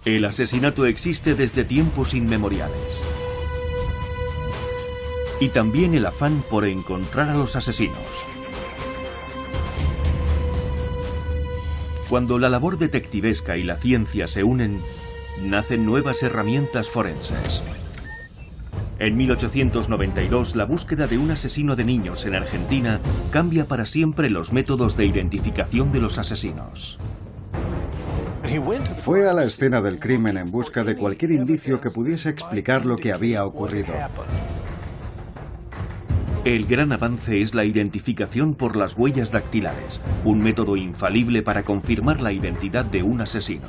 El asesinato existe desde tiempos inmemoriales. Y también el afán por encontrar a los asesinos. Cuando la labor detectivesca y la ciencia se unen, nacen nuevas herramientas forenses. En 1892, la búsqueda de un asesino de niños en Argentina cambia para siempre los métodos de identificación de los asesinos. Fue a la escena del crimen en busca de cualquier indicio que pudiese explicar lo que había ocurrido. El gran avance es la identificación por las huellas dactilares, un método infalible para confirmar la identidad de un asesino.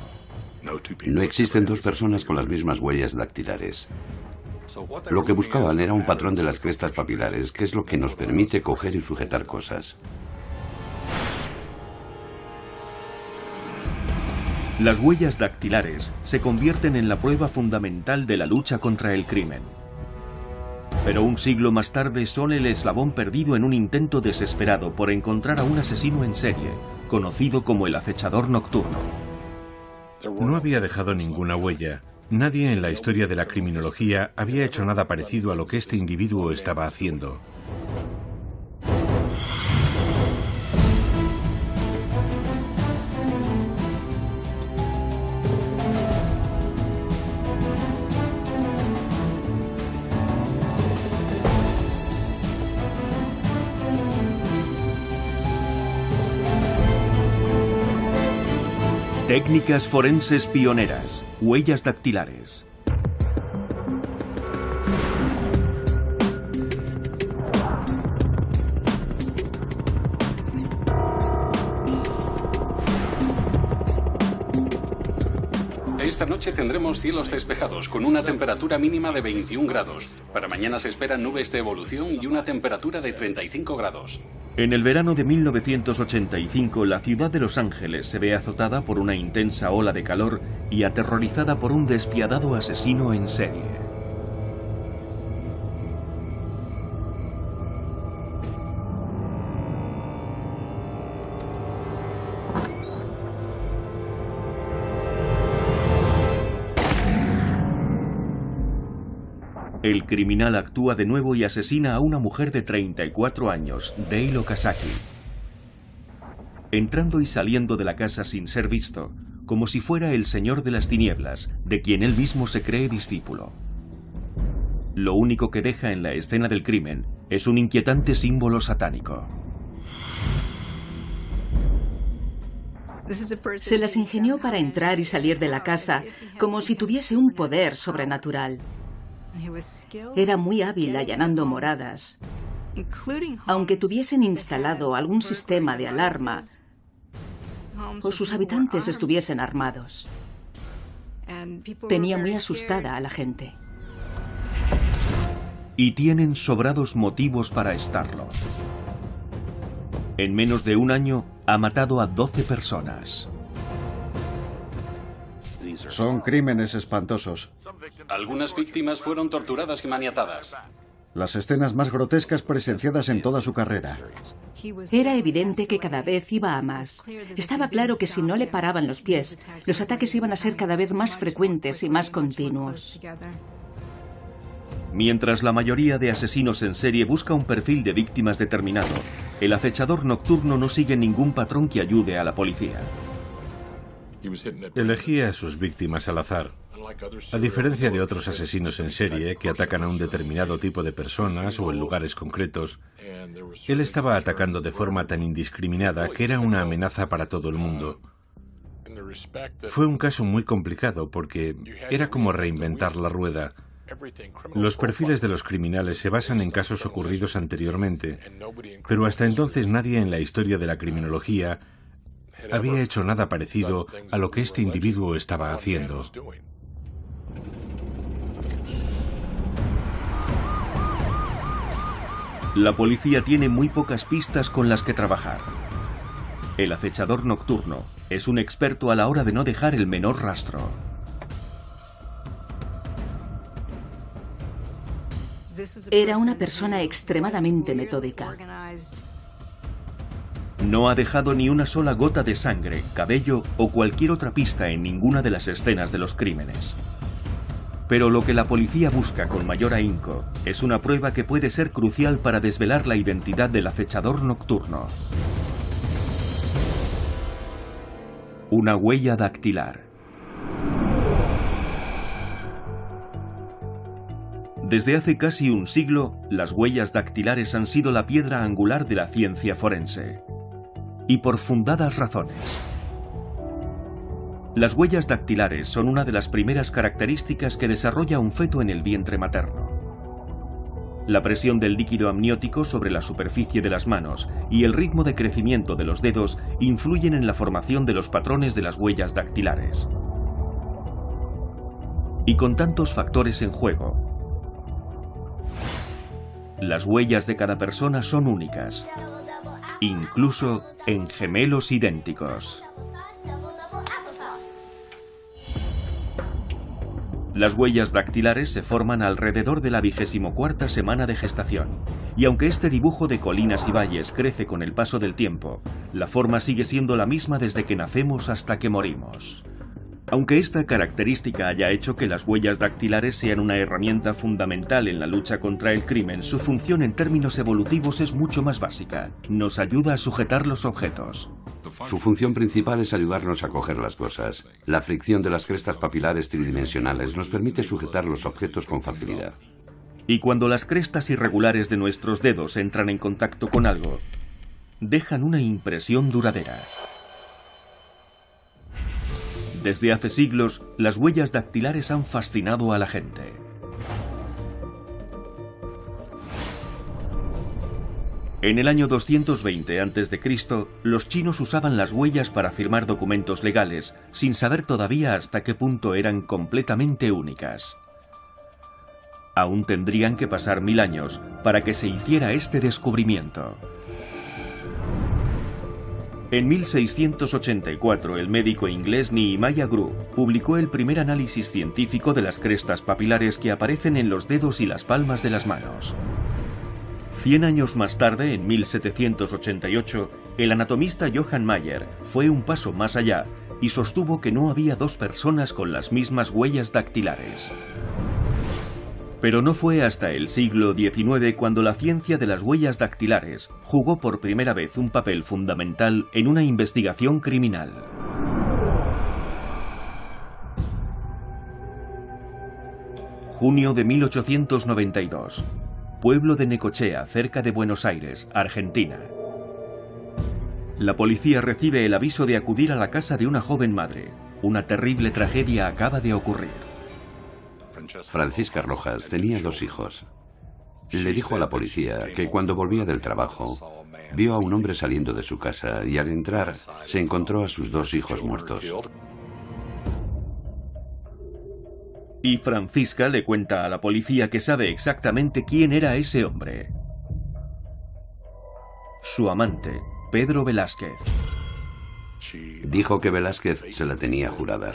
No existen dos personas con las mismas huellas dactilares. Lo que buscaban era un patrón de las crestas papilares, que es lo que nos permite coger y sujetar cosas. Las huellas dactilares se convierten en la prueba fundamental de la lucha contra el crimen. Pero un siglo más tarde son el eslabón perdido en un intento desesperado por encontrar a un asesino en serie, conocido como el acechador nocturno. No había dejado ninguna huella. Nadie en la historia de la criminología había hecho nada parecido a lo que este individuo estaba haciendo. Técnicas forenses pioneras, huellas dactilares. Esta noche tendremos cielos despejados, con una temperatura mínima de 21 grados. Para mañana se esperan nubes de evolución y una temperatura de 35 grados. En el verano de 1985, la ciudad de Los Ángeles se ve azotada por una intensa ola de calor y aterrorizada por un despiadado asesino en serie. El criminal actúa de nuevo y asesina a una mujer de 34 años, Dale Okazaki. Entrando y saliendo de la casa sin ser visto, como si fuera el señor de las tinieblas, de quien él mismo se cree discípulo. Lo único que deja en la escena del crimen es un inquietante símbolo satánico. Se las ingenió para entrar y salir de la casa, como si tuviese un poder sobrenatural. Era muy hábil allanando moradas. Aunque tuviesen instalado algún sistema de alarma o sus habitantes estuviesen armados, tenía muy asustada a la gente. Y tienen sobrados motivos para estarlo. En menos de un año ha matado a 12 personas. Son crímenes espantosos. Algunas víctimas fueron torturadas y maniatadas. Las escenas más grotescas presenciadas en toda su carrera. Era evidente que cada vez iba a más. Estaba claro que si no le paraban los pies, los ataques iban a ser cada vez más frecuentes y más continuos. Mientras la mayoría de asesinos en serie busca un perfil de víctimas determinado, el acechador nocturno no sigue ningún patrón que ayude a la policía. Elegía a sus víctimas al azar. A diferencia de otros asesinos en serie que atacan a un determinado tipo de personas o en lugares concretos, él estaba atacando de forma tan indiscriminada que era una amenaza para todo el mundo. Fue un caso muy complicado porque era como reinventar la rueda. Los perfiles de los criminales se basan en casos ocurridos anteriormente, pero hasta entonces nadie en la historia de la criminología había hecho nada parecido a lo que este individuo estaba haciendo. La policía tiene muy pocas pistas con las que trabajar. El acechador nocturno es un experto a la hora de no dejar el menor rastro. Era una persona extremadamente metódica. No ha dejado ni una sola gota de sangre, cabello o cualquier otra pista en ninguna de las escenas de los crímenes. Pero lo que la policía busca con mayor ahínco es una prueba que puede ser crucial para desvelar la identidad del acechador nocturno. Una huella dactilar. Desde hace casi un siglo, las huellas dactilares han sido la piedra angular de la ciencia forense. Y por fundadas razones. Las huellas dactilares son una de las primeras características que desarrolla un feto en el vientre materno. La presión del líquido amniótico sobre la superficie de las manos y el ritmo de crecimiento de los dedos influyen en la formación de los patrones de las huellas dactilares. Y con tantos factores en juego, las huellas de cada persona son únicas, incluso en gemelos idénticos. Las huellas dactilares se forman alrededor de la 24ª semana de gestación, y aunque este dibujo de colinas y valles crece con el paso del tiempo, la forma sigue siendo la misma desde que nacemos hasta que morimos. Aunque esta característica haya hecho que las huellas dactilares sean una herramienta fundamental en la lucha contra el crimen, su función en términos evolutivos es mucho más básica. Nos ayuda a sujetar los objetos. Su función principal es ayudarnos a coger las cosas. La fricción de las crestas papilares tridimensionales nos permite sujetar los objetos con facilidad. Y cuando las crestas irregulares de nuestros dedos entran en contacto con algo, dejan una impresión duradera. Desde hace siglos, las huellas dactilares han fascinado a la gente. En el año 220 a.C., los chinos usaban las huellas para firmar documentos legales, sin saber todavía hasta qué punto eran completamente únicas. Aún tendrían que pasar 1000 años para que se hiciera este descubrimiento. En 1684, el médico inglés Nehemiah Grew publicó el primer análisis científico de las crestas papilares que aparecen en los dedos y las palmas de las manos. 100 años más tarde, en 1788, el anatomista Johann Mayer fue un paso más allá y sostuvo que no había dos personas con las mismas huellas dactilares. Pero no fue hasta el siglo XIX cuando la ciencia de las huellas dactilares jugó por primera vez un papel fundamental en una investigación criminal. Junio de 1892. Pueblo de Necochea, cerca de Buenos Aires, Argentina. La policía recibe el aviso de acudir a la casa de una joven madre. Una terrible tragedia acaba de ocurrir. Francisca Rojas tenía 2 hijos. Le dijo a la policía que cuando volvía del trabajo, vio a un hombre saliendo de su casa y al entrar se encontró a sus 2 hijos muertos. Y Francisca le cuenta a la policía que sabe exactamente quién era ese hombre. Su amante, Pedro Velázquez. Dijo que Velázquez se la tenía jurada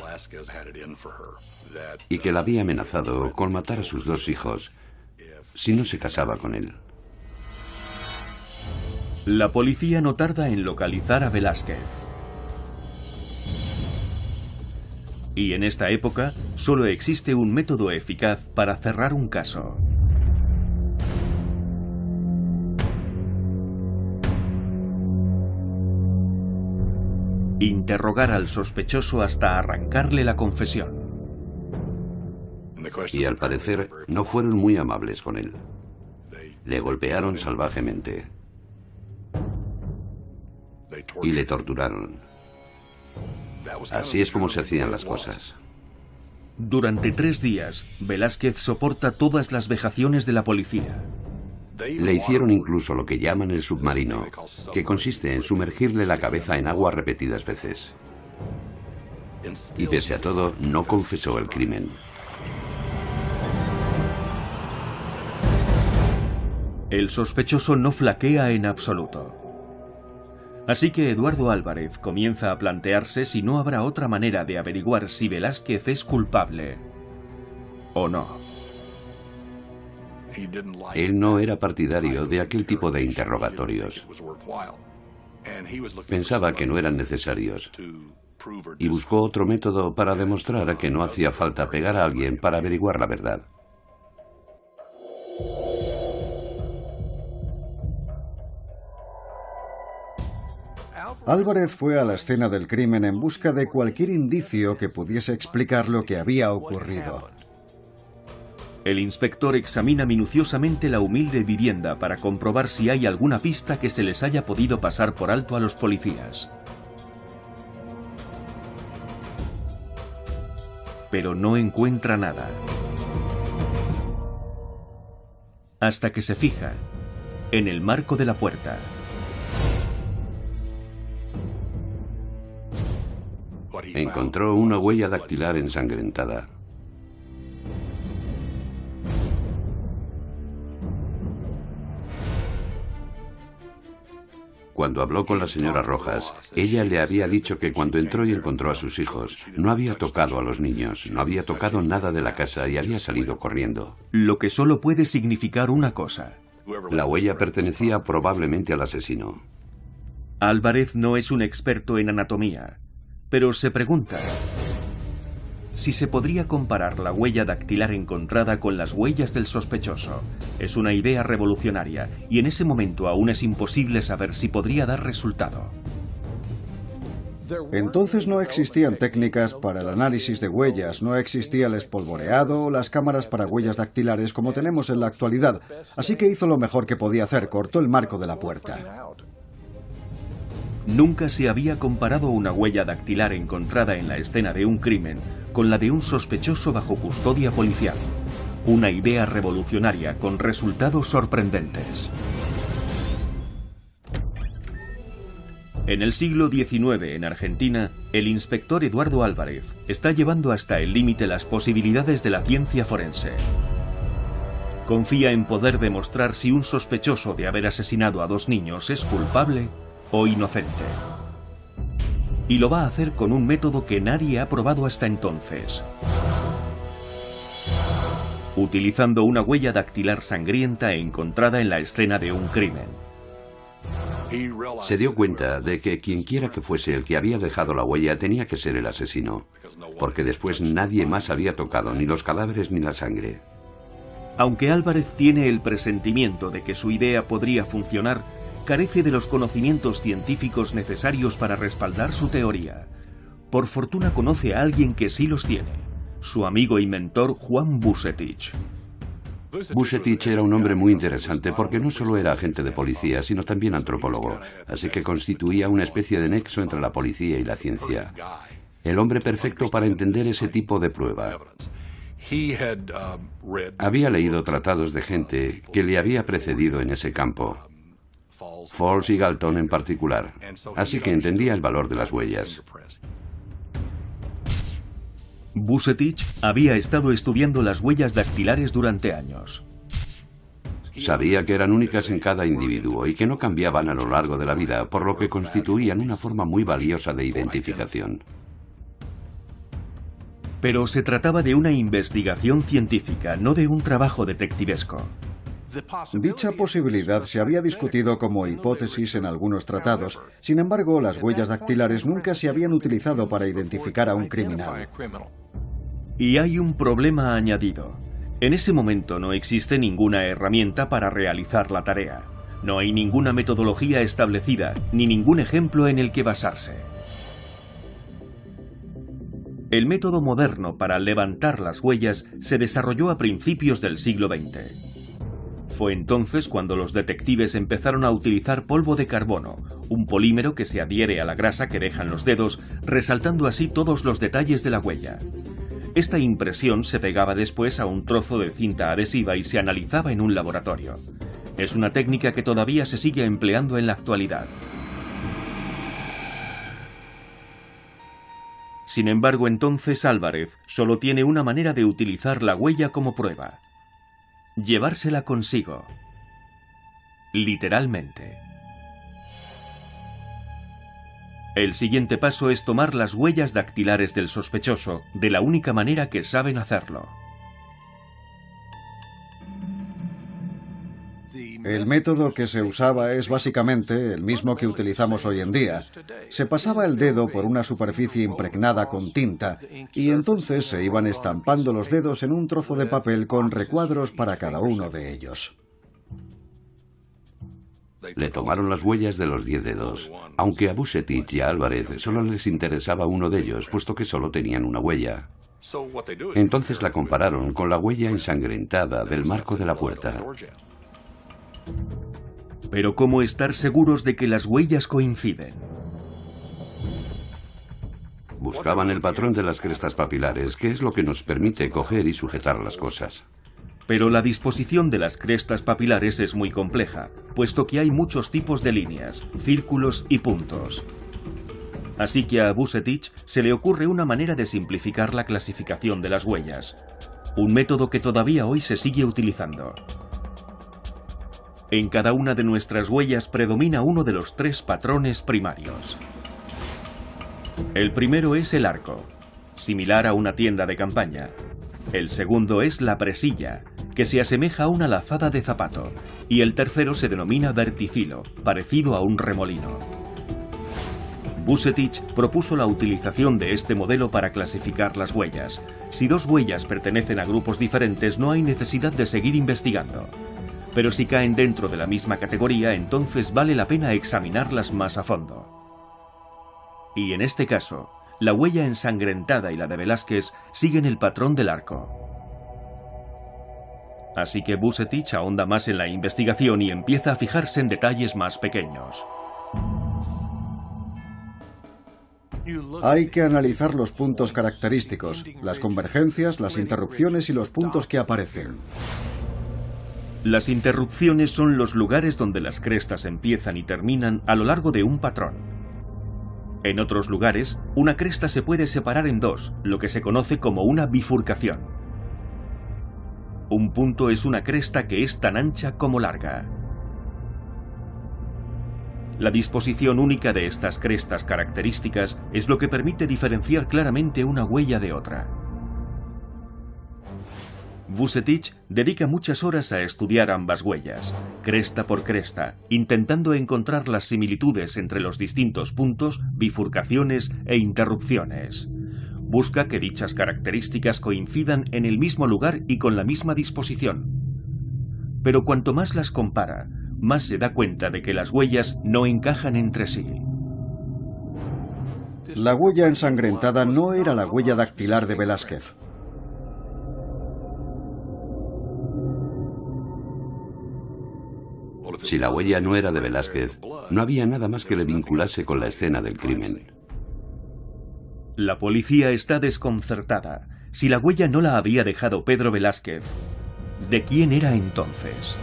y que la había amenazado con matar a sus 2 hijos si no se casaba con él. La policía no tarda en localizar a Velázquez. Y en esta época solo existe un método eficaz para cerrar un caso. Interrogar al sospechoso hasta arrancarle la confesión. Y al parecer no fueron muy amables con él. Le golpearon salvajemente y le torturaron. Así es como se hacían las cosas. Durante 3 días, Velázquez soporta todas las vejaciones de la policía. Le hicieron incluso lo que llaman el submarino, que consiste en sumergirle la cabeza en agua repetidas veces. Y pese a todo, no confesó el crimen. El sospechoso no flaquea en absoluto. Así que Eduardo Álvarez comienza a plantearse si no habrá otra manera de averiguar si Velázquez es culpable o no. Él no era partidario de aquel tipo de interrogatorios. Pensaba que no eran necesarios y buscó otro método para demostrar que no hacía falta pegar a alguien para averiguar la verdad. Álvarez fue a la escena del crimen en busca de cualquier indicio que pudiese explicar lo que había ocurrido. El inspector examina minuciosamente la humilde vivienda para comprobar si hay alguna pista que se les haya podido pasar por alto a los policías. Pero no encuentra nada. Hasta que se fija en el marco de la puerta. Encontró una huella dactilar ensangrentada. Cuando habló con la señora Rojas, ella le había dicho que cuando entró y encontró a sus hijos, no había tocado a los niños, no había tocado nada de la casa y había salido corriendo. Lo que solo puede significar una cosa. La huella pertenecía probablemente al asesino. Álvarez no es un experto en anatomía, pero se pregunta si se podría comparar la huella dactilar encontrada con las huellas del sospechoso. Es una idea revolucionaria y en ese momento aún es imposible saber si podría dar resultado. Entonces no existían técnicas para el análisis de huellas, no existía el espolvoreado o las cámaras para huellas dactilares como tenemos en la actualidad, así que hizo lo mejor que podía hacer, cortó el marco de la puerta. Nunca se había comparado una huella dactilar encontrada en la escena de un crimen con la de un sospechoso bajo custodia policial. Una idea revolucionaria con resultados sorprendentes. En el siglo XIX, en Argentina, el inspector Eduardo Álvarez está llevando hasta el límite las posibilidades de la ciencia forense. Confía en poder demostrar si un sospechoso de haber asesinado a 2 niños es culpable o inocente. Y lo va a hacer con un método que nadie ha probado hasta entonces. Utilizando una huella dactilar sangrienta encontrada en la escena de un crimen. Se dio cuenta de que quienquiera que fuese el que había dejado la huella tenía que ser el asesino, porque después nadie más había tocado ni los cadáveres ni la sangre. Aunque Álvarez tiene el presentimiento de que su idea podría funcionar, carece de los conocimientos científicos necesarios para respaldar su teoría. Por fortuna conoce a alguien que sí los tiene, su amigo y mentor Juan Vucetich. Vucetich era un hombre muy interesante porque no solo era agente de policía, sino también antropólogo, así que constituía una especie de nexo entre la policía y la ciencia. El hombre perfecto para entender ese tipo de prueba. Había leído tratados de gente que le había precedido en ese campo. Falls y Galton en particular, así que entendía el valor de las huellas. Vucetich había estado estudiando las huellas dactilares durante años. Sabía que eran únicas en cada individuo y que no cambiaban a lo largo de la vida, por lo que constituían una forma muy valiosa de identificación. Pero se trataba de una investigación científica, no de un trabajo detectivesco. Dicha posibilidad se había discutido como hipótesis en algunos tratados. Sin embargo, las huellas dactilares nunca se habían utilizado para identificar a un criminal. Y hay un problema añadido. En ese momento no existe ninguna herramienta para realizar la tarea. No hay ninguna metodología establecida, ni ningún ejemplo en el que basarse. El método moderno para levantar las huellas se desarrolló a principios del siglo XX. Fue entonces cuando los detectives empezaron a utilizar polvo de carbono, un polímero que se adhiere a la grasa que dejan los dedos, resaltando así todos los detalles de la huella. Esta impresión se pegaba después a un trozo de cinta adhesiva y se analizaba en un laboratorio. Es una técnica que todavía se sigue empleando en la actualidad. Sin embargo, entonces Álvarez solo tiene una manera de utilizar la huella como prueba. Llevársela consigo. Literalmente. El siguiente paso es tomar las huellas dactilares del sospechoso de la única manera que saben hacerlo. El método que se usaba es básicamente el mismo que utilizamos hoy en día. Se pasaba el dedo por una superficie impregnada con tinta y entonces se iban estampando los dedos en un trozo de papel con recuadros para cada uno de ellos. Le tomaron las huellas de los 10 dedos, aunque a Vucetich y a Álvarez solo les interesaba uno de ellos, puesto que solo tenían una huella. Entonces la compararon con la huella ensangrentada del marco de la puerta. Pero ¿cómo estar seguros de que las huellas coinciden? Buscaban el patrón de las crestas papilares, que es lo que nos permite coger y sujetar las cosas. Pero la disposición de las crestas papilares es muy compleja, puesto que hay muchos tipos de líneas, círculos y puntos. Así que a Vucetich se le ocurre una manera de simplificar la clasificación de las huellas, un método que todavía hoy se sigue utilizando. En cada una de nuestras huellas predomina uno de los 3 patrones primarios. El primero es el arco, similar a una tienda de campaña. El segundo es la presilla, que se asemeja a una lazada de zapato, y el tercero se denomina verticilo, parecido a un remolino. Vucetich propuso la utilización de este modelo para clasificar las huellas. Si 2 huellas pertenecen a grupos diferentes, no hay necesidad de seguir investigando. Pero si caen dentro de la misma categoría, entonces vale la pena examinarlas más a fondo. Y en este caso, la huella ensangrentada y la de Velázquez siguen el patrón del arco. Así que Vucetich ahonda más en la investigación y empieza a fijarse en detalles más pequeños. Hay que analizar los puntos característicos, las convergencias, las interrupciones y los puntos que aparecen. Las interrupciones son los lugares donde las crestas empiezan y terminan a lo largo de un patrón. En otros lugares, una cresta se puede separar en 2, lo que se conoce como una bifurcación. Un punto es una cresta que es tan ancha como larga. La disposición única de estas crestas características es lo que permite diferenciar claramente una huella de otra. Vucetich dedica muchas horas a estudiar ambas huellas, cresta por cresta, intentando encontrar las similitudes entre los distintos puntos, bifurcaciones e interrupciones. Busca que dichas características coincidan en el mismo lugar y con la misma disposición. Pero cuanto más las compara, más se da cuenta de que las huellas no encajan entre sí. La huella ensangrentada no era la huella dactilar de Velázquez. Si la huella no era de Velázquez, no había nada más que le vinculase con la escena del crimen. La policía está desconcertada. Si la huella no la había dejado Pedro Velázquez, ¿de quién era entonces?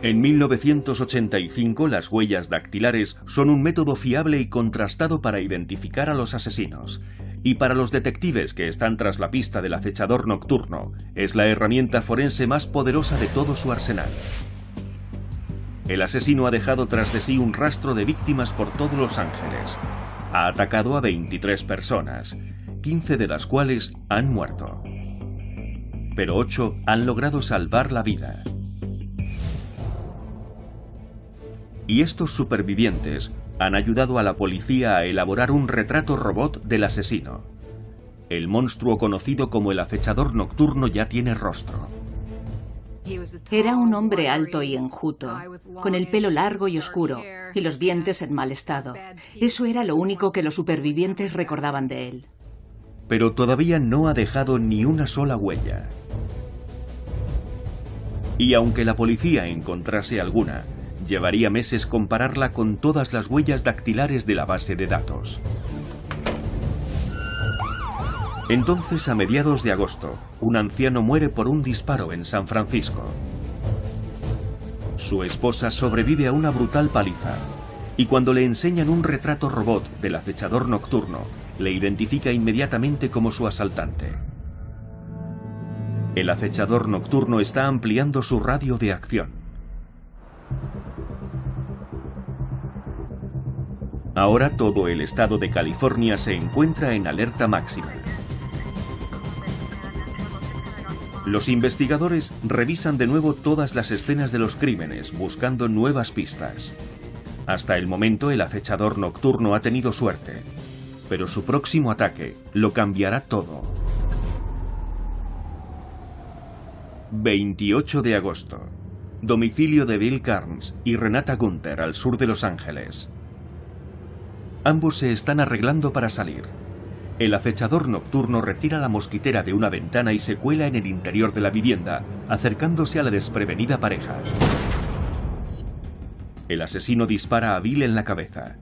En 1985, las huellas dactilares son un método fiable y contrastado para identificar a los asesinos. Y para los detectives que están tras la pista del acechador nocturno, es la herramienta forense más poderosa de todo su arsenal. El asesino ha dejado tras de sí un rastro de víctimas por todos Los Ángeles. Ha atacado a 23 personas, 15 de las cuales han muerto. Pero 8 han logrado salvar la vida. Y estos supervivientes han ayudado a la policía a elaborar un retrato robot del asesino. El monstruo conocido como el acechador nocturno ya tiene rostro. Era un hombre alto y enjuto, con el pelo largo y oscuro, y los dientes en mal estado. Eso era lo único que los supervivientes recordaban de él. Pero todavía no ha dejado ni una sola huella. Y aunque la policía encontrase alguna, llevaría meses compararla con todas las huellas dactilares de la base de datos. Entonces, a mediados de agosto, un anciano muere por un disparo en San Francisco. Su esposa sobrevive a una brutal paliza, y cuando le enseñan un retrato robot del acechador nocturno, le identifica inmediatamente como su asaltante. El acechador nocturno está ampliando su radio de acción. Ahora todo el estado de California se encuentra en alerta máxima. Los investigadores revisan de nuevo todas las escenas de los crímenes, buscando nuevas pistas. Hasta el momento, el acechador nocturno ha tenido suerte, pero su próximo ataque lo cambiará todo. 28 de agosto. Domicilio de Bill Carnes y Renata Gunther al sur de Los Ángeles. Ambos se están arreglando para salir. El acechador nocturno retira la mosquitera de una ventana y se cuela en el interior de la vivienda, acercándose a la desprevenida pareja. El asesino dispara a Bill en la cabeza.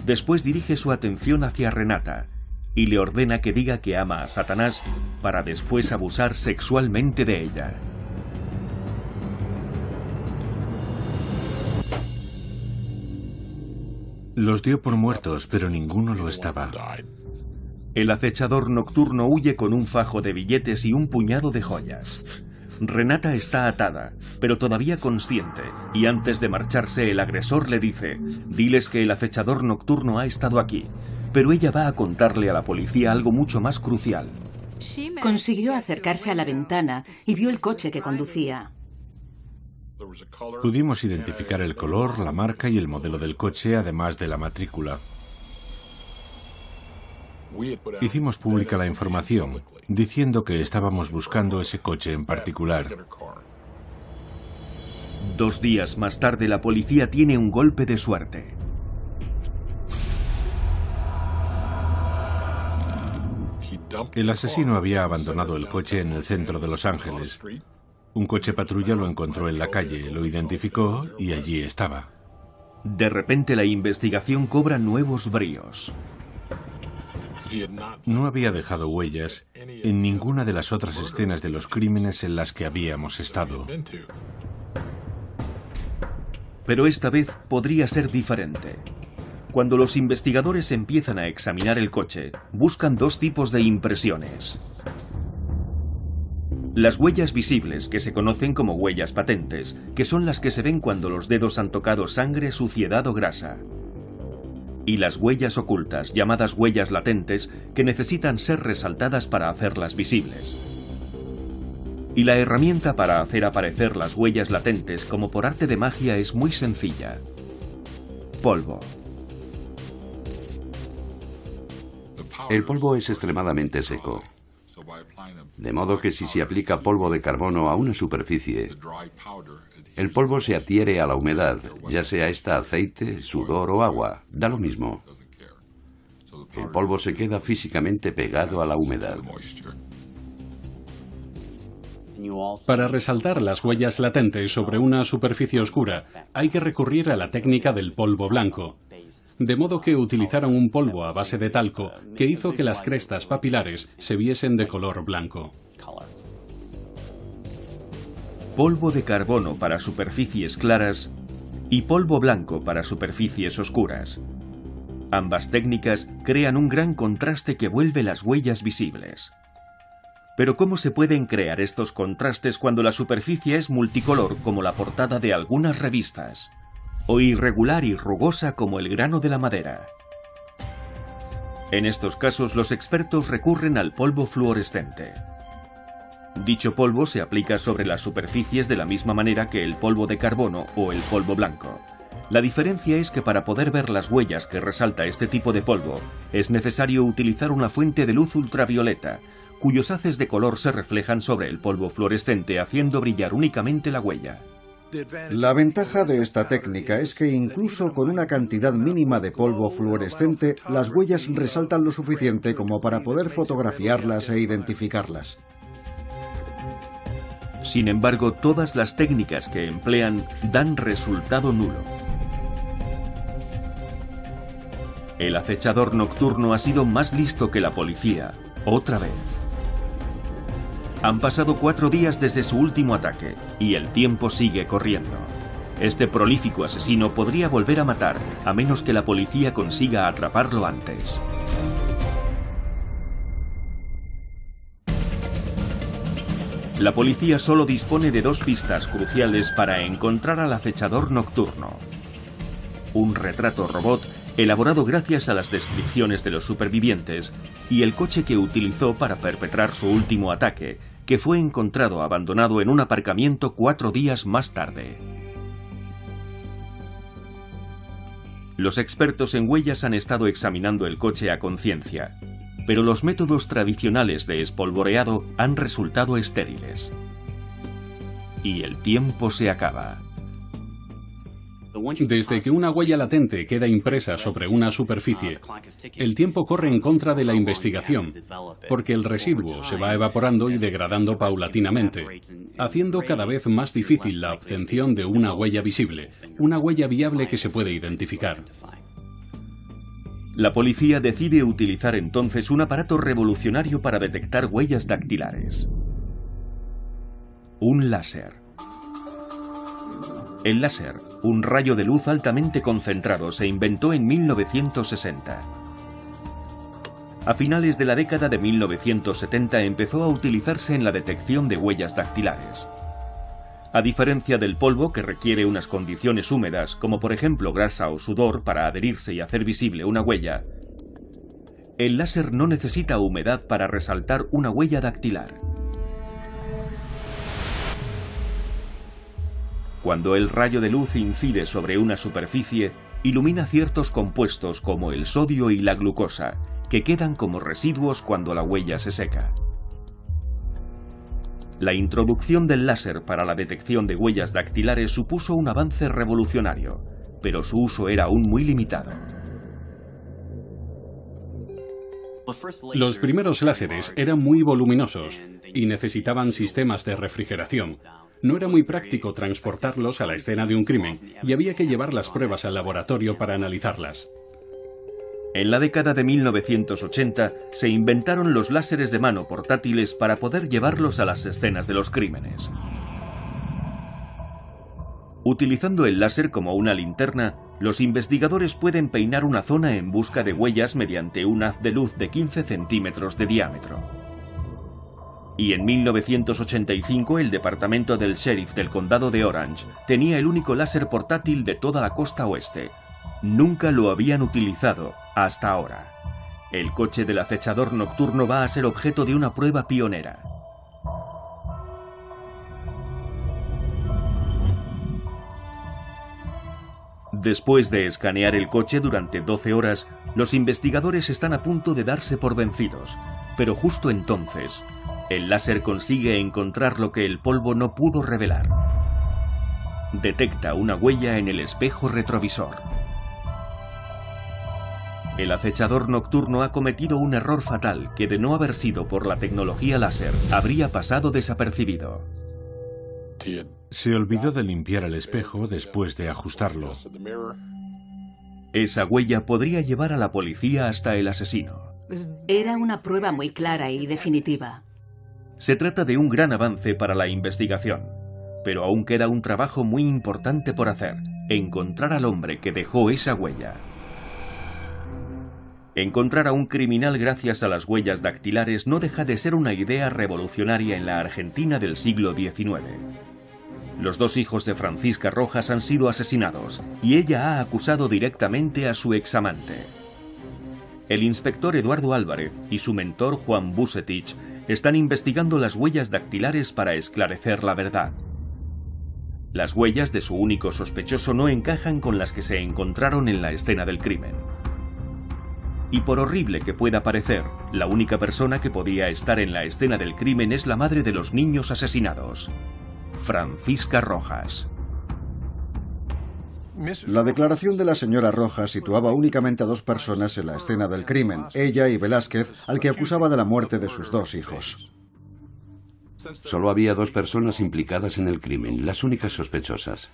Después dirige su atención hacia Renata y le ordena que diga que ama a Satanás para después abusar sexualmente de ella. Los dio por muertos, pero ninguno lo estaba. El acechador nocturno huye con un fajo de billetes y un puñado de joyas. Renata está atada, pero todavía consciente, y antes de marcharse el agresor le dice: diles que el acechador nocturno ha estado aquí, pero ella va a contarle a la policía algo mucho más crucial. Consiguió acercarse a la ventana y vio el coche que conducía. Pudimos identificar el color, la marca y el modelo del coche, además de la matrícula. Hicimos pública la información, diciendo que estábamos buscando ese coche en particular. 2 días más tarde, la policía tiene un golpe de suerte. El asesino había abandonado el coche en el centro de Los Ángeles. Un coche patrulla lo encontró en la calle, lo identificó y allí estaba. De repente, la investigación cobra nuevos bríos. No había dejado huellas en ninguna de las otras escenas de los crímenes en las que habíamos estado. Pero esta vez podría ser diferente. Cuando los investigadores empiezan a examinar el coche, buscan 2 tipos de impresiones. Las huellas visibles, que se conocen como huellas patentes, que son las que se ven cuando los dedos han tocado sangre, suciedad o grasa. Y las huellas ocultas, llamadas huellas latentes, que necesitan ser resaltadas para hacerlas visibles. Y la herramienta para hacer aparecer las huellas latentes, como por arte de magia, es muy sencilla: polvo. El polvo es extremadamente seco, de modo que si se aplica polvo de carbono a una superficie, el polvo se adhiere a la humedad, ya sea esta aceite, sudor o agua, da lo mismo. El polvo se queda físicamente pegado a la humedad. Para resaltar las huellas latentes sobre una superficie oscura, hay que recurrir a la técnica del polvo blanco. De modo que utilizaron un polvo a base de talco que hizo que las crestas papilares se viesen de color blanco. Polvo de carbono para superficies claras y polvo blanco para superficies oscuras. Ambas técnicas crean un gran contraste que vuelve las huellas visibles. Pero ¿cómo se pueden crear estos contrastes cuando la superficie es multicolor como la portada de algunas revistas? O irregular y rugosa como el grano de la madera? En estos casos, los expertos recurren al polvo fluorescente. Dicho polvo se aplica sobre las superficies de la misma manera que el polvo de carbono o el polvo blanco. La diferencia es que para poder ver las huellas que resalta este tipo de polvo, es necesario utilizar una fuente de luz ultravioleta, cuyos haces de color se reflejan sobre el polvo fluorescente, haciendo brillar únicamente la huella. La ventaja de esta técnica es que incluso con una cantidad mínima de polvo fluorescente, las huellas resaltan lo suficiente como para poder fotografiarlas e identificarlas. Sin embargo, todas las técnicas que emplean dan resultado nulo. El acechador nocturno ha sido más listo que la policía, otra vez. Han pasado 4 días desde su último ataque, y el tiempo sigue corriendo. Este prolífico asesino podría volver a matar, a menos que la policía consiga atraparlo antes. La policía solo dispone de 2 pistas cruciales para encontrar al acechador nocturno. Un retrato robot elaborado gracias a las descripciones de los supervivientes y el coche que utilizó para perpetrar su último ataque, que fue encontrado abandonado en un aparcamiento 4 días más tarde. Los expertos en huellas han estado examinando el coche a conciencia, pero los métodos tradicionales de espolvoreado han resultado estériles. Y el tiempo se acaba. Desde que una huella latente queda impresa sobre una superficie, el tiempo corre en contra de la investigación, porque el residuo se va evaporando y degradando paulatinamente, haciendo cada vez más difícil la obtención de una huella visible, una huella viable que se puede identificar. La policía decide utilizar entonces un aparato revolucionario para detectar huellas dactilares. Un láser. El láser, un rayo de luz altamente concentrado, se inventó en 1960. A finales de la década de 1970 empezó a utilizarse en la detección de huellas dactilares. A diferencia del polvo, que requiere unas condiciones húmedas, como por ejemplo grasa o sudor para adherirse y hacer visible una huella, el láser no necesita humedad para resaltar una huella dactilar. Cuando el rayo de luz incide sobre una superficie, ilumina ciertos compuestos como el sodio y la glucosa, que quedan como residuos cuando la huella se seca. La introducción del láser para la detección de huellas dactilares supuso un avance revolucionario, pero su uso era aún muy limitado. Los primeros láseres eran muy voluminosos y necesitaban sistemas de refrigeración. No era muy práctico transportarlos a la escena de un crimen y había que llevar las pruebas al laboratorio para analizarlas. En la década de 1980 se inventaron los láseres de mano portátiles para poder llevarlos a las escenas de los crímenes. Utilizando el láser como una linterna, los investigadores pueden peinar una zona en busca de huellas mediante un haz de luz de 15 centímetros de diámetro. Y en 1985 el departamento del sheriff del condado de Orange tenía el único láser portátil de toda la costa oeste. Nunca lo habían utilizado hasta ahora. El coche del acechador nocturno va a ser objeto de una prueba pionera. Después de escanear el coche durante 12 horas, los investigadores están a punto de darse por vencidos, pero justo entonces, el láser consigue encontrar lo que el polvo no pudo revelar. Detecta una huella en el espejo retrovisor. El acechador nocturno ha cometido un error fatal que, de no haber sido por la tecnología láser, habría pasado desapercibido. Se olvidó de limpiar el espejo después de ajustarlo. Esa huella podría llevar a la policía hasta el asesino. Era una prueba muy clara y definitiva. Se trata de un gran avance para la investigación, pero aún queda un trabajo muy importante por hacer: encontrar al hombre que dejó esa huella. Encontrar a un criminal gracias a las huellas dactilares no deja de ser una idea revolucionaria en la Argentina del siglo XIX. Los 2 hijos de Francisca Rojas han sido asesinados y ella ha acusado directamente a su examante. El inspector Eduardo Álvarez y su mentor Juan Bucetich están investigando las huellas dactilares para esclarecer la verdad. Las huellas de su único sospechoso no encajan con las que se encontraron en la escena del crimen. Y por horrible que pueda parecer, la única persona que podía estar en la escena del crimen es la madre de los niños asesinados, Francisca Rojas. La declaración de la señora Rojas situaba únicamente a 2 personas en la escena del crimen, ella y Velázquez, al que acusaba de la muerte de sus 2 hijos. Solo había 2 personas implicadas en el crimen, las únicas sospechosas.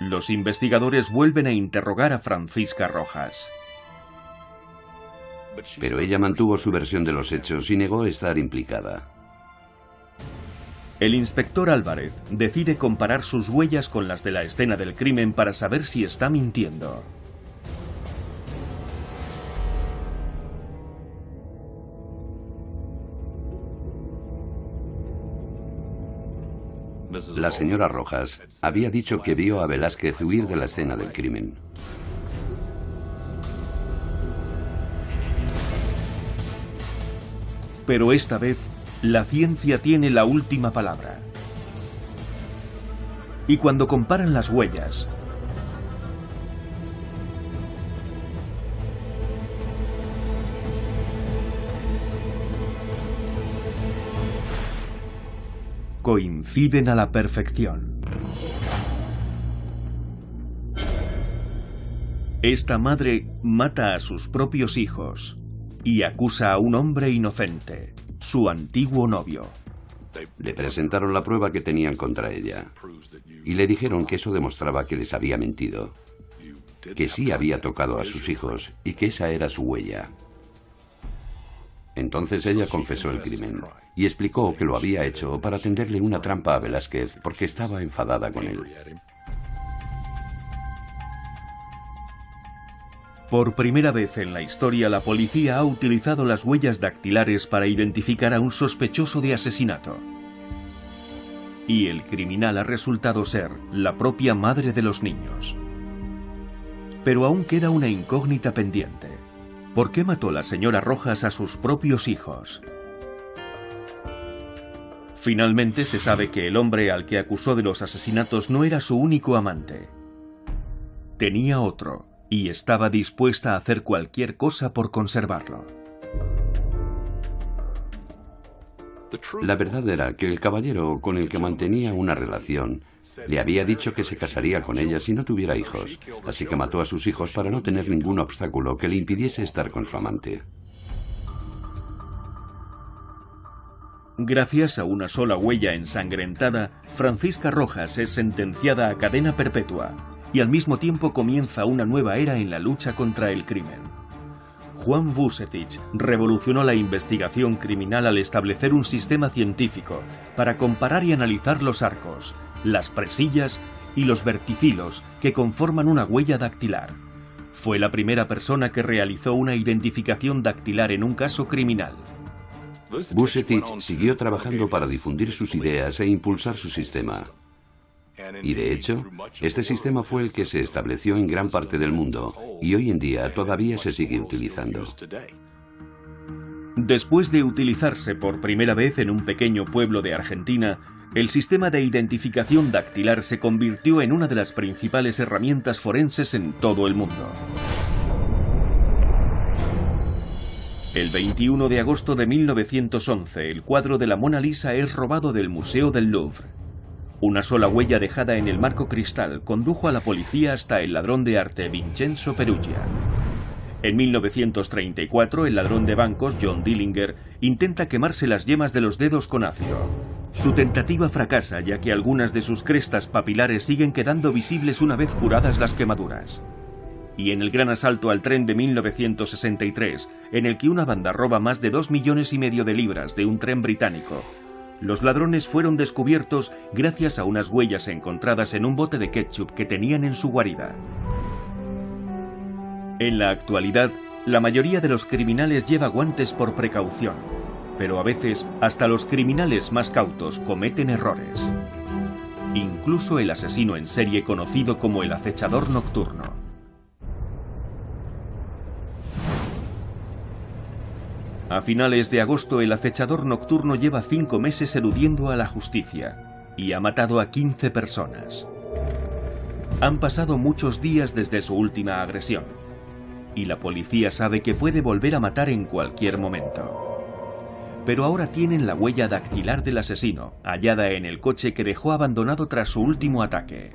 Los investigadores vuelven a interrogar a Francisca Rojas. Pero ella mantuvo su versión de los hechos y negó estar implicada. El inspector Álvarez decide comparar sus huellas con las de la escena del crimen para saber si está mintiendo. La señora Rojas había dicho que vio a Velázquez huir de la escena del crimen. Pero esta vez, la ciencia tiene la última palabra. Y cuando comparan las huellas, coinciden a la perfección. Esta madre mata a sus propios hijos y acusa a un hombre inocente, su antiguo novio. Le presentaron la prueba que tenían contra ella y le dijeron que eso demostraba que les había mentido, que sí había tocado a sus hijos y que esa era su huella. Entonces ella confesó el crimen y explicó que lo había hecho para tenderle una trampa a Velázquez porque estaba enfadada con él. Por primera vez en la historia, la policía ha utilizado las huellas dactilares para identificar a un sospechoso de asesinato. Y el criminal ha resultado ser la propia madre de los niños. Pero aún queda una incógnita pendiente. ¿Por qué mató la señora Rojas a sus propios hijos? Finalmente se sabe que el hombre al que acusó de los asesinatos no era su único amante. Tenía otro, y estaba dispuesta a hacer cualquier cosa por conservarlo. La verdad era que el caballero con el que mantenía una relación le había dicho que se casaría con ella si no tuviera hijos, así que mató a sus hijos para no tener ningún obstáculo que le impidiese estar con su amante. Gracias a una sola huella ensangrentada, Francisca Rojas es sentenciada a cadena perpetua y al mismo tiempo comienza una nueva era en la lucha contra el crimen. Juan Vucetich revolucionó la investigación criminal al establecer un sistema científico para comparar y analizar los arcos, las presillas y los verticilos que conforman una huella dactilar. Fue la primera persona que realizó una identificación dactilar en un caso criminal. Vucetich siguió trabajando para difundir sus ideas e impulsar su sistema. Y de hecho, este sistema fue el que se estableció en gran parte del mundo y hoy en día todavía se sigue utilizando. Después de utilizarse por primera vez en un pequeño pueblo de Argentina, el sistema de identificación dactilar se convirtió en una de las principales herramientas forenses en todo el mundo. El 21 de agosto de 1911, el cuadro de la Mona Lisa es robado del Museo del Louvre. Una sola huella dejada en el marco cristal condujo a la policía hasta el ladrón de arte Vincenzo Perugia. En 1934, el ladrón de bancos John Dillinger intenta quemarse las yemas de los dedos con ácido. Su tentativa fracasa, ya que algunas de sus crestas papilares siguen quedando visibles una vez curadas las quemaduras. Y en el gran asalto al tren de 1963, en el que una banda roba más de 2,5 millones de libras de un tren británico, los ladrones fueron descubiertos gracias a unas huellas encontradas en un bote de ketchup que tenían en su guarida. En la actualidad, la mayoría de los criminales lleva guantes por precaución, pero a veces hasta los criminales más cautos cometen errores. Incluso el asesino en serie conocido como el acechador nocturno. A finales de agosto, el acechador nocturno lleva 5 meses eludiendo a la justicia y ha matado a 15 personas. Han pasado muchos días desde su última agresión y la policía sabe que puede volver a matar en cualquier momento. Pero ahora tienen la huella dactilar del asesino, hallada en el coche que dejó abandonado tras su último ataque.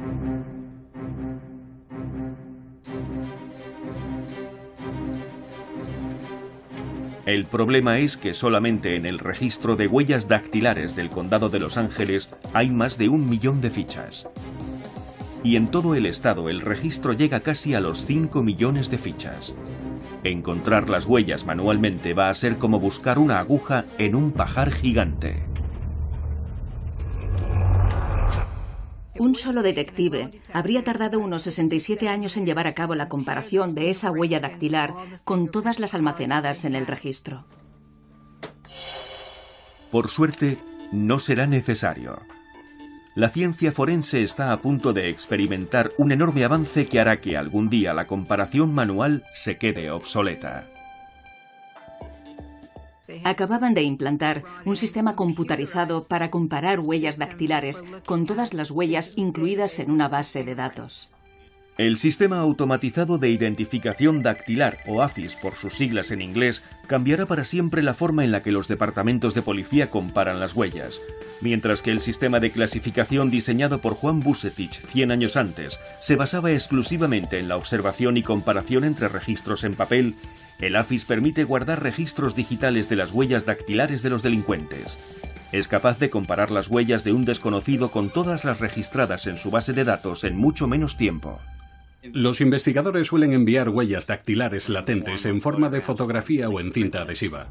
El problema es que solamente en el registro de huellas dactilares del condado de Los Ángeles hay más de 1 millón de fichas. Y en todo el estado el registro llega casi a los 5 millones de fichas. Encontrar las huellas manualmente va a ser como buscar una aguja en un pajar gigante. Un solo detective habría tardado unos 67 años en llevar a cabo la comparación de esa huella dactilar con todas las almacenadas en el registro. Por suerte, no será necesario. La ciencia forense está a punto de experimentar un enorme avance que hará que algún día la comparación manual se quede obsoleta. Acababan de implantar un sistema computarizado para comparar huellas dactilares con todas las huellas incluidas en una base de datos. El Sistema Automatizado de Identificación Dactilar, o AFIS por sus siglas en inglés, cambiará para siempre la forma en la que los departamentos de policía comparan las huellas. Mientras que el sistema de clasificación diseñado por Juan Vucetich 100 años antes se basaba exclusivamente en la observación y comparación entre registros en papel, el AFIS permite guardar registros digitales de las huellas dactilares de los delincuentes. Es capaz de comparar las huellas de un desconocido con todas las registradas en su base de datos en mucho menos tiempo. Los investigadores suelen enviar huellas dactilares latentes en forma de fotografía o en cinta adhesiva.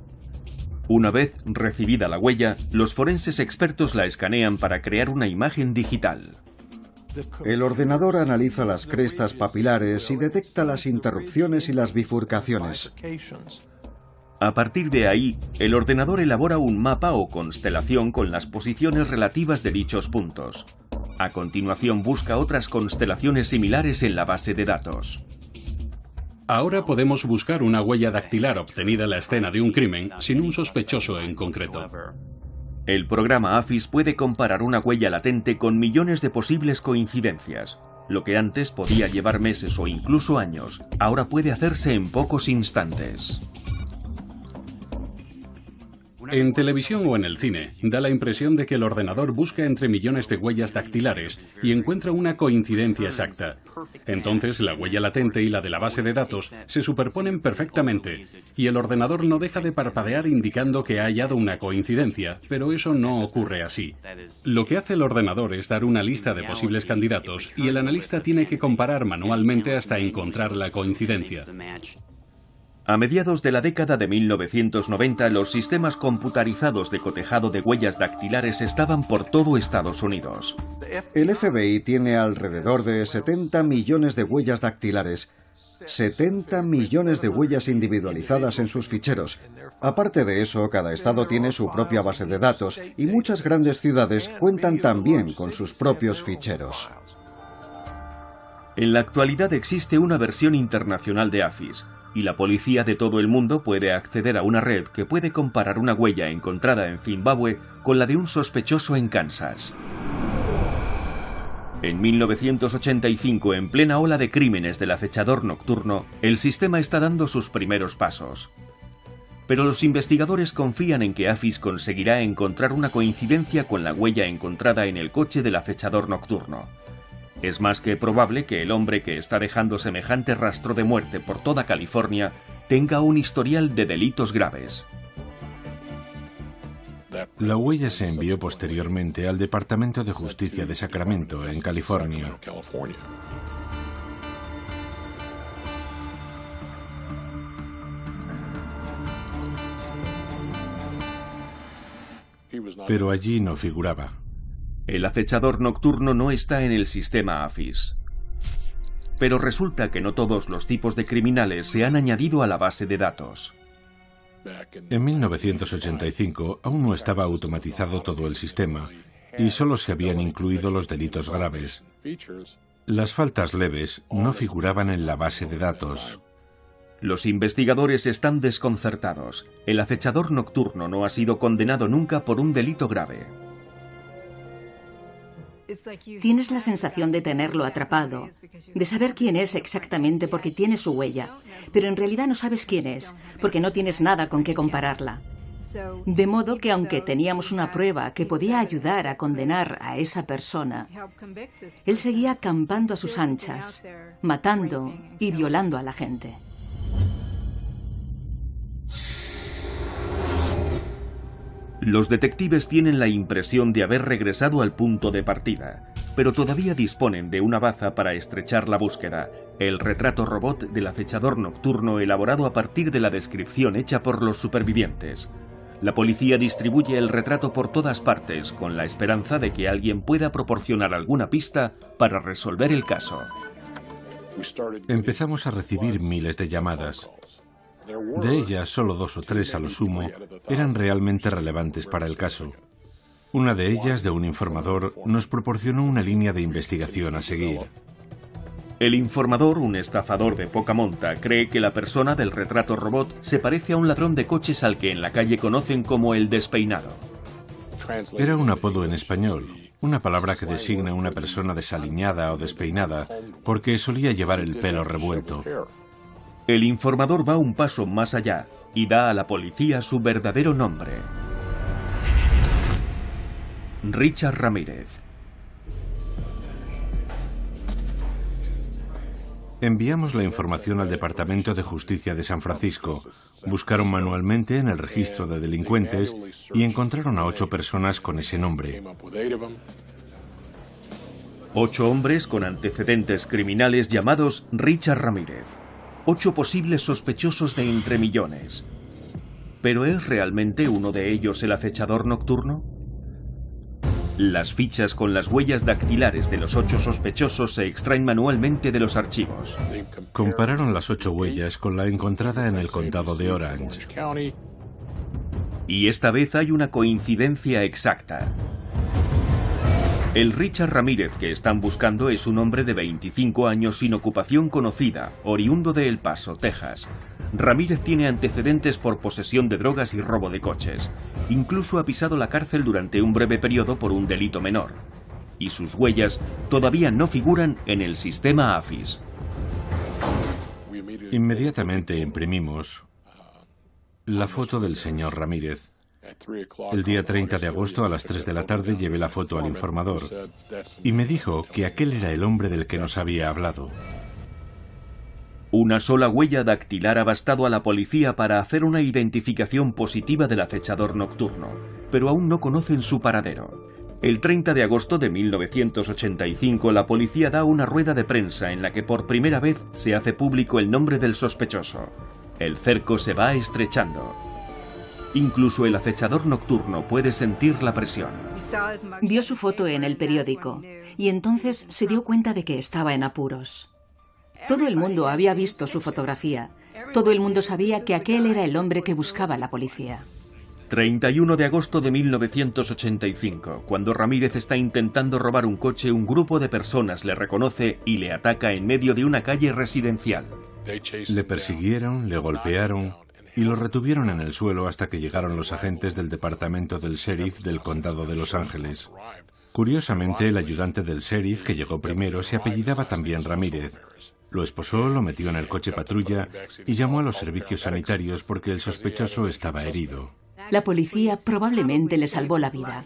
Una vez recibida la huella, los forenses expertos la escanean para crear una imagen digital. El ordenador analiza las crestas papilares y detecta las interrupciones y las bifurcaciones. A partir de ahí, el ordenador elabora un mapa o constelación con las posiciones relativas de dichos puntos. A continuación busca otras constelaciones similares en la base de datos. Ahora podemos buscar una huella dactilar obtenida en la escena de un crimen sin un sospechoso en concreto. El programa AFIS puede comparar una huella latente con millones de posibles coincidencias. Lo que antes podía llevar meses o incluso años, ahora puede hacerse en pocos instantes. En televisión o en el cine, da la impresión de que el ordenador busca entre millones de huellas dactilares y encuentra una coincidencia exacta. Entonces, la huella latente y la de la base de datos se superponen perfectamente, y el ordenador no deja de parpadear indicando que ha hallado una coincidencia, pero eso no ocurre así. Lo que hace el ordenador es dar una lista de posibles candidatos, y el analista tiene que comparar manualmente hasta encontrar la coincidencia. A mediados de la década de 1990, los sistemas computarizados de cotejado de huellas dactilares estaban por todo Estados Unidos. El FBI tiene alrededor de 70 millones de huellas dactilares, 70 millones de huellas individualizadas en sus ficheros. Aparte de eso, cada estado tiene su propia base de datos y muchas grandes ciudades cuentan también con sus propios ficheros. En la actualidad existe una versión internacional de AFIS, y la policía de todo el mundo puede acceder a una red que puede comparar una huella encontrada en Zimbabue con la de un sospechoso en Kansas. En 1985, en plena ola de crímenes del acechador nocturno, el sistema está dando sus primeros pasos. Pero los investigadores confían en que AFIS conseguirá encontrar una coincidencia con la huella encontrada en el coche del acechador nocturno. Es más que probable que el hombre que está dejando semejante rastro de muerte por toda California tenga un historial de delitos graves. La huella se envió posteriormente al Departamento de Justicia de Sacramento, en California. Pero allí no figuraba. El acechador nocturno no está en el sistema AFIS. Pero resulta que no todos los tipos de criminales se han añadido a la base de datos. En 1985 aún no estaba automatizado todo el sistema y solo se habían incluido los delitos graves. Las faltas leves no figuraban en la base de datos. Los investigadores están desconcertados. El acechador nocturno no ha sido condenado nunca por un delito grave. Tienes la sensación de tenerlo atrapado, de saber quién es exactamente porque tiene su huella, pero en realidad no sabes quién es, porque no tienes nada con qué compararla. De modo que aunque teníamos una prueba que podía ayudar a condenar a esa persona, él seguía campando a sus anchas, matando y violando a la gente. Los detectives tienen la impresión de haber regresado al punto de partida, pero todavía disponen de una baza para estrechar la búsqueda, el retrato robot del acechador nocturno elaborado a partir de la descripción hecha por los supervivientes. La policía distribuye el retrato por todas partes con la esperanza de que alguien pueda proporcionar alguna pista para resolver el caso. Empezamos a recibir miles de llamadas. De ellas, solo 2 o 3 a lo sumo eran realmente relevantes para el caso. Una de ellas, de un informador, nos proporcionó una línea de investigación a seguir. El informador, un estafador de poca monta, cree que la persona del retrato robot se parece a un ladrón de coches al que en la calle conocen como el despeinado. Era un apodo en español, una palabra que designa a una persona desaliñada o despeinada, porque solía llevar el pelo revuelto. El informador va un paso más allá y da a la policía su verdadero nombre: Richard Ramírez. Enviamos la información al Departamento de Justicia de San Francisco. Buscaron manualmente en el registro de delincuentes y encontraron a 8 personas con ese nombre. 8 hombres con antecedentes criminales llamados Richard Ramírez. 8 posibles sospechosos de entre millones. ¿Pero es realmente uno de ellos el acechador nocturno? Las fichas con las huellas dactilares de los 8 sospechosos se extraen manualmente de los archivos. Compararon las 8 huellas con la encontrada en el condado de Orange. Y esta vez hay una coincidencia exacta. El Richard Ramírez que están buscando es un hombre de 25 años sin ocupación conocida, oriundo de El Paso, Texas. Ramírez tiene antecedentes por posesión de drogas y robo de coches. Incluso ha pisado la cárcel durante un breve periodo por un delito menor. Y sus huellas todavía no figuran en el sistema AFIS. Inmediatamente imprimimos la foto del señor Ramírez. El día 30 de agosto a las 3 de la tarde llevé la foto al informador y me dijo que aquel era el hombre del que nos había hablado. Una sola huella dactilar ha bastado a la policía para hacer una identificación positiva del acechador nocturno, pero aún no conocen su paradero. El 30 de agosto de 1985 la policía da una rueda de prensa en la que por primera vez se hace público el nombre del sospechoso. El cerco se va estrechando. Incluso el acechador nocturno puede sentir la presión. Vio su foto en el periódico y entonces se dio cuenta de que estaba en apuros. Todo el mundo había visto su fotografía. Todo el mundo sabía que aquel era el hombre que buscaba la policía. 31 de agosto de 1985, cuando Ramírez está intentando robar un coche, un grupo de personas le reconoce y le ataca en medio de una calle residencial. Le persiguieron, le golpearon y lo retuvieron en el suelo hasta que llegaron los agentes del departamento del sheriff del condado de Los Ángeles. Curiosamente, el ayudante del sheriff que llegó primero se apellidaba también Ramírez. Lo esposó, lo metió en el coche patrulla y llamó a los servicios sanitarios porque el sospechoso estaba herido. La policía probablemente le salvó la vida.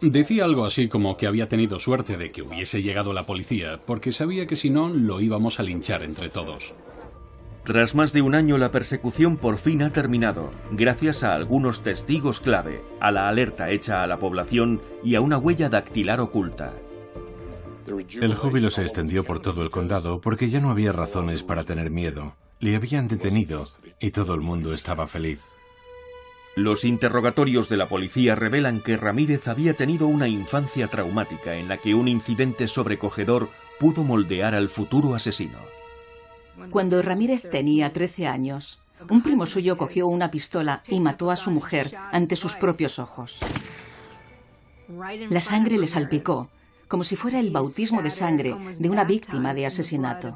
Decía algo así como que había tenido suerte de que hubiese llegado la policía, porque sabía que si no, lo íbamos a linchar entre todos. Tras más de un año, la persecución por fin ha terminado, gracias a algunos testigos clave, a la alerta hecha a la población y a una huella dactilar oculta. El júbilo se extendió por todo el condado porque ya no había razones para tener miedo. Le habían detenido y todo el mundo estaba feliz. Los interrogatorios de la policía revelan que Ramírez había tenido una infancia traumática en la que un incidente sobrecogedor pudo moldear al futuro asesino. Cuando Ramírez tenía 13 años, un primo suyo cogió una pistola y mató a su mujer ante sus propios ojos. La sangre le salpicó, como si fuera el bautismo de sangre de una víctima de asesinato.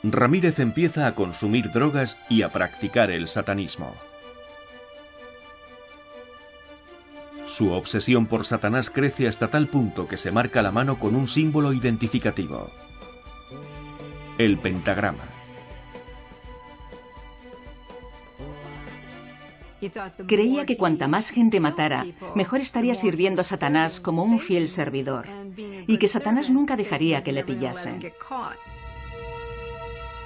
Ramírez empieza a consumir drogas y a practicar el satanismo. Su obsesión por Satanás crece hasta tal punto que se marca la mano con un símbolo identificativo: el pentagrama. Creía que cuanta más gente matara, mejor estaría sirviendo a Satanás como un fiel servidor, y que Satanás nunca dejaría que le pillasen.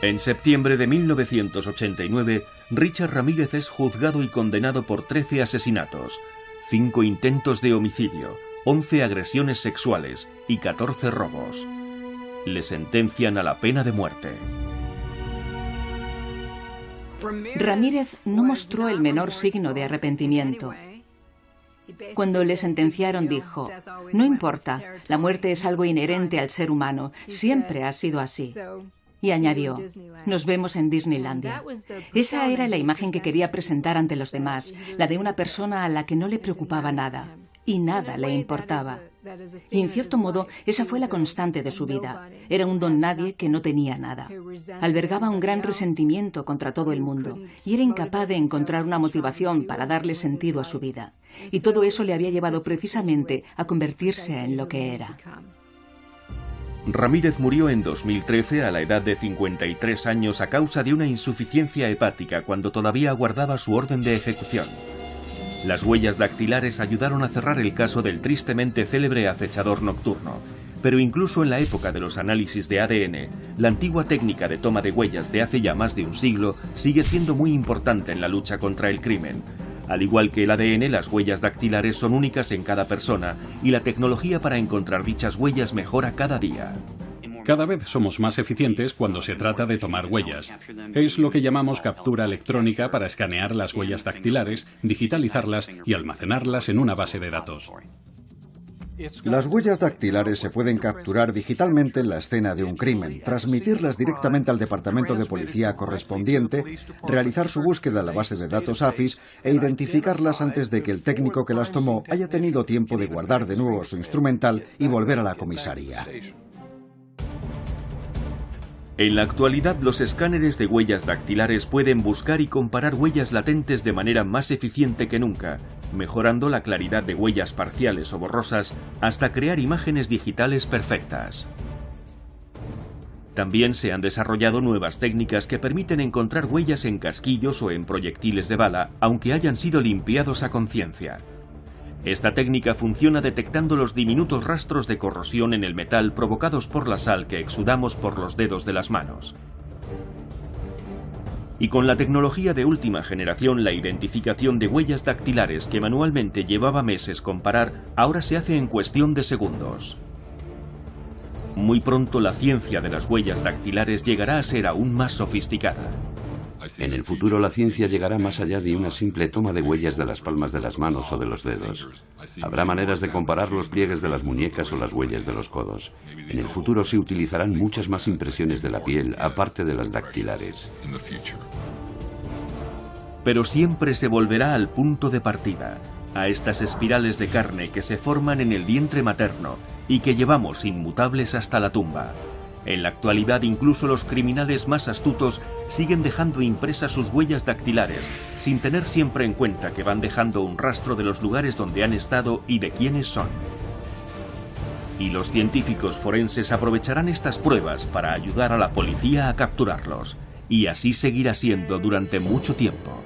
En septiembre de 1989, Richard Ramírez es juzgado y condenado por 13 asesinatos, 5 intentos de homicidio, 11 agresiones sexuales y 14 robos. Le sentencian a la pena de muerte. Ramírez no mostró el menor signo de arrepentimiento. Cuando le sentenciaron dijo: "No importa, la muerte es algo inherente al ser humano, siempre ha sido así". Y añadió: "Nos vemos en Disneylandia". Esa era la imagen que quería presentar ante los demás, la de una persona a la que no le preocupaba nada, y nada le importaba. Y en cierto modo, esa fue la constante de su vida. Era un don nadie que no tenía nada. Albergaba un gran resentimiento contra todo el mundo y era incapaz de encontrar una motivación para darle sentido a su vida. Y todo eso le había llevado precisamente a convertirse en lo que era. Ramírez murió en 2013 a la edad de 53 años a causa de una insuficiencia hepática cuando todavía aguardaba su orden de ejecución. Las huellas dactilares ayudaron a cerrar el caso del tristemente célebre acechador nocturno, pero incluso en la época de los análisis de ADN, la antigua técnica de toma de huellas de hace ya más de un siglo sigue siendo muy importante en la lucha contra el crimen. Al igual que el ADN, las huellas dactilares son únicas en cada persona y la tecnología para encontrar dichas huellas mejora cada día. Cada vez somos más eficientes cuando se trata de tomar huellas. Es lo que llamamos captura electrónica para escanear las huellas dactilares, digitalizarlas y almacenarlas en una base de datos. Las huellas dactilares se pueden capturar digitalmente en la escena de un crimen, transmitirlas directamente al departamento de policía correspondiente, realizar su búsqueda en la base de datos AFIS e identificarlas antes de que el técnico que las tomó haya tenido tiempo de guardar de nuevo su instrumental y volver a la comisaría. En la actualidad, los escáneres de huellas dactilares pueden buscar y comparar huellas latentes de manera más eficiente que nunca, mejorando la claridad de huellas parciales o borrosas hasta crear imágenes digitales perfectas. También se han desarrollado nuevas técnicas que permiten encontrar huellas en casquillos o en proyectiles de bala, aunque hayan sido limpiados a conciencia. Esta técnica funciona detectando los diminutos rastros de corrosión en el metal provocados por la sal que exudamos por los dedos de las manos. Y con la tecnología de última generación, la identificación de huellas dactilares que manualmente llevaba meses comparar, ahora se hace en cuestión de segundos. Muy pronto la ciencia de las huellas dactilares llegará a ser aún más sofisticada. En el futuro la ciencia llegará más allá de una simple toma de huellas de las palmas de las manos o de los dedos. Habrá maneras de comparar los pliegues de las muñecas o las huellas de los codos. En el futuro se utilizarán muchas más impresiones de la piel, aparte de las dactilares. Pero siempre se volverá al punto de partida, a estas espirales de carne que se forman en el vientre materno y que llevamos inmutables hasta la tumba. En la actualidad, incluso los criminales más astutos siguen dejando impresas sus huellas dactilares, sin tener siempre en cuenta que van dejando un rastro de los lugares donde han estado y de quiénes son. Y los científicos forenses aprovecharán estas pruebas para ayudar a la policía a capturarlos. Y así seguirá siendo durante mucho tiempo.